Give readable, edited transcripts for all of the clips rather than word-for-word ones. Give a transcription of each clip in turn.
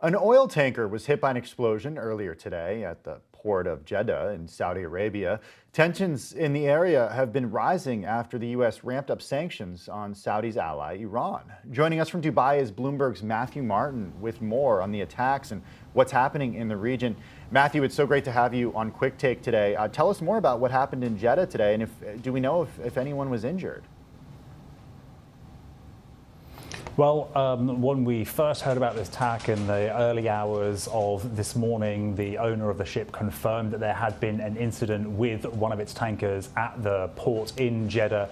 An oil tanker was hit by an explosion earlier today at the port of Jeddah in Saudi Arabia. Tensions in the area have been rising after the U.S. ramped up sanctions on Saudi's ally, Iran. Joining us from Dubai is Bloomberg's Matthew Martin with more on the attacks and what's happening in the region. Matthew, it's so great to have you on Quick Take today. Tell us more about what happened in Jeddah today, and do we know if anyone was injured? Well, when we first heard about this attack in the early hours of this morning, the owner of the ship confirmed that there had been an incident with one of its tankers at the port in Jeddah.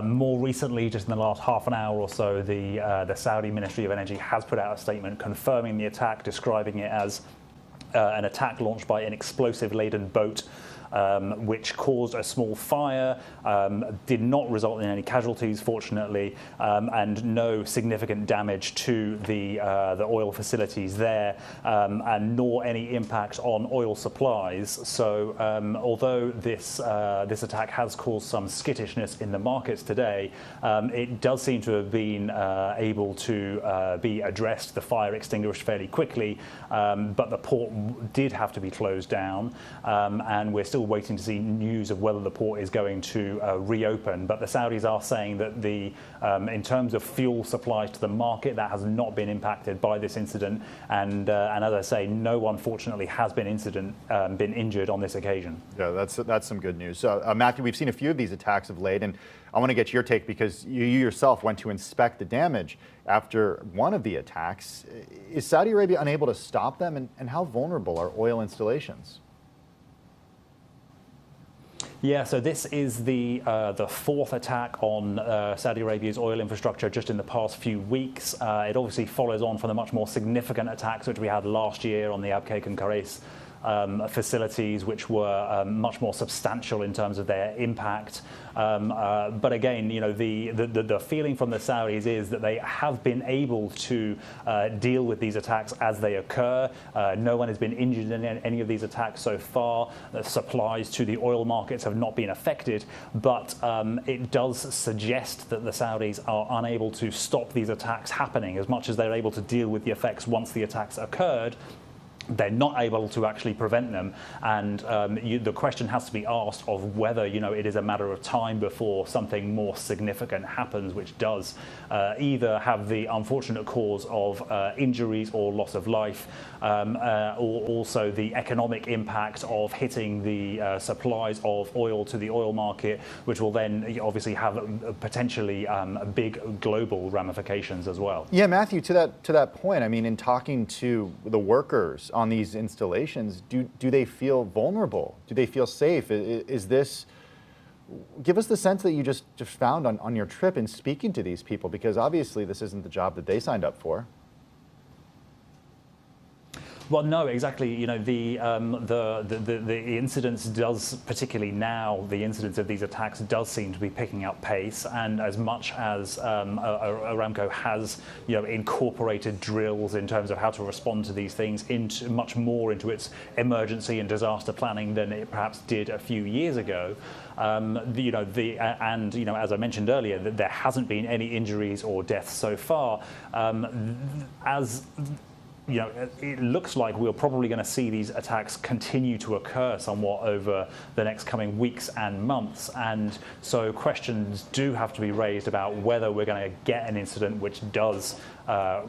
More recently, just in the last half an hour or so, the Saudi Ministry of Energy has put out a statement confirming the attack, describing it as an attack launched by an explosive-laden boat, which caused a small fire, did not result in any casualties, fortunately, and no significant damage to the oil facilities there, and nor any impact on oil supplies. So, although this attack has caused some skittishness in the markets today, it does seem to have been able to be addressed, the fire extinguished fairly quickly, but the port did have to be closed down, and we're still waiting to see news of whether the port is going to reopen. But the Saudis are saying that in terms of fuel supplies to the market, that has not been impacted by this incident. And as I say, no one, fortunately, has been injured on this occasion. Yeah, that's some good news. So, Matthew, we've seen a few of these attacks of late, and I want to get your take because you yourself went to inspect the damage after one of the attacks. Is Saudi Arabia unable to stop them, and how vulnerable are oil installations? Yeah, so this is the fourth attack on Saudi Arabia's oil infrastructure just in the past few weeks. It obviously follows on from the much more significant attacks which we had last year on the Abqaiq and Kharis facilities, which were much more substantial in terms of their impact. But again, you know, the feeling from the Saudis is that they have been able to deal with these attacks as they occur. No one has been injured in any of these attacks so far. The supplies to the oil markets have not been affected, but it does suggest that the Saudis are unable to stop these attacks happening. As much as they're able to deal with the effects once the attacks occurred, they're not able to actually prevent them, and the question has to be asked of whether, you know, it is a matter of time before something more significant happens, which does either have the unfortunate cause of injuries or loss of life, or also the economic impact of hitting the supplies of oil to the oil market, which will then obviously have potentially big global ramifications as well. Yeah, Matthew, to that point, I mean, in talking to the workers on these installations, do they feel vulnerable? Do they feel safe? Is this, give us the sense that you just found on your trip in speaking to these people, because obviously this isn't the job that they signed up for. Well, no, exactly. You know, the incidents does, particularly now, the incidents of these attacks does seem to be picking up pace. And as much as Aramco has, you know, incorporated drills in terms of how to respond to these things into much more into its emergency and disaster planning than it perhaps did a few years ago. You know, as I mentioned earlier, that there hasn't been any injuries or deaths so far. You know, it looks like we're probably going to see these attacks continue to occur somewhat over the next coming weeks and months, and so questions do have to be raised about whether we're going to get an incident which does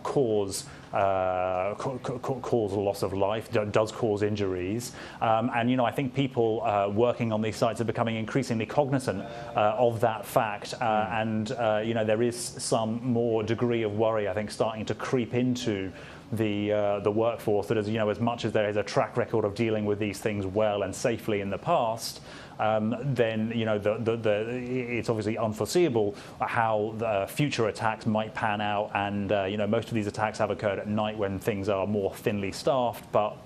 cause loss of life, does cause injuries, and you know, I think people working on these sites are becoming increasingly cognizant of that fact, and you know, there is some more degree of worry, I think, starting to creep into the workforce, that, as you know, as much as there is a track record of dealing with these things well and safely in the past, then, you know, it's obviously unforeseeable how the future attacks might pan out, and you know, most of these attacks have occurred at night when things are more thinly staffed, but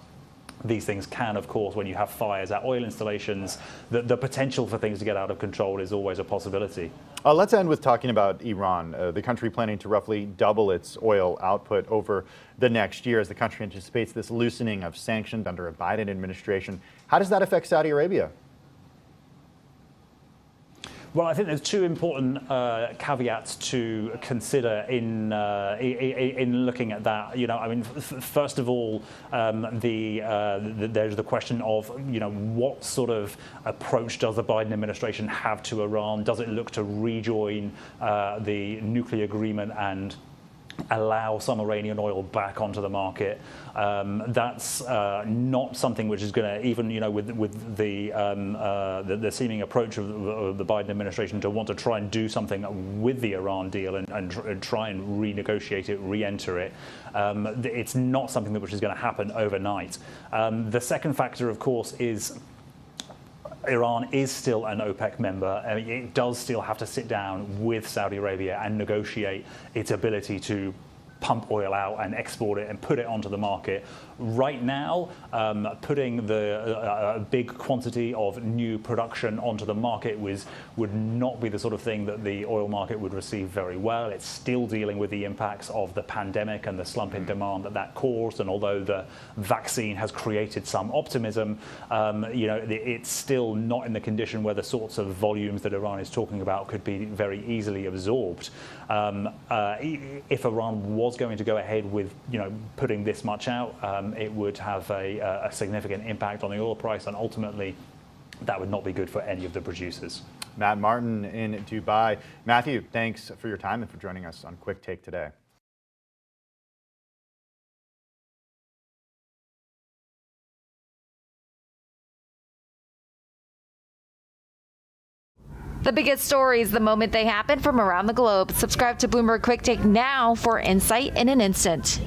these things can, of course, when you have fires at oil installations, the potential for things to get out of control is always a possibility. Let's end with talking about Iran, the country planning to roughly double its oil output over the next year as the country anticipates this loosening of sanctions under a Biden administration. How does that affect Saudi Arabia? Well, I think there's two important caveats to consider in looking at that. I mean, first of all, there's the question of, what sort of approach does the Biden administration have to Iran? Does it look to rejoin the nuclear agreement and allow some Iranian oil back onto the market? That's not something which is going to, even with the seeming approach of the Biden administration to want to try and do something with the Iran deal and try and renegotiate it, re-enter it. It's not something which is going to happen overnight. The second factor, of course, is Iran is still an OPEC member. I mean, it does still have to sit down with Saudi Arabia and negotiate its ability to pump oil out and export it and put it onto the market. Right now, putting a big quantity of new production onto the market would not be the sort of thing that the oil market would receive very well. It's still dealing with the impacts of the pandemic and the slump in demand that caused. And although the vaccine has created some optimism, it's still not in the condition where the sorts of volumes that Iran is talking about could be very easily absorbed. If Iran was going to go ahead with putting this much out, it would have a significant impact on the oil price, and ultimately that would not be good for any of the producers. Matt Martin in Dubai. Matthew, thanks for your time and for joining us on Quick Take today. The biggest stories the moment they happen from around the globe. Subscribe to Bloomberg Quick Take now for insight in an instant.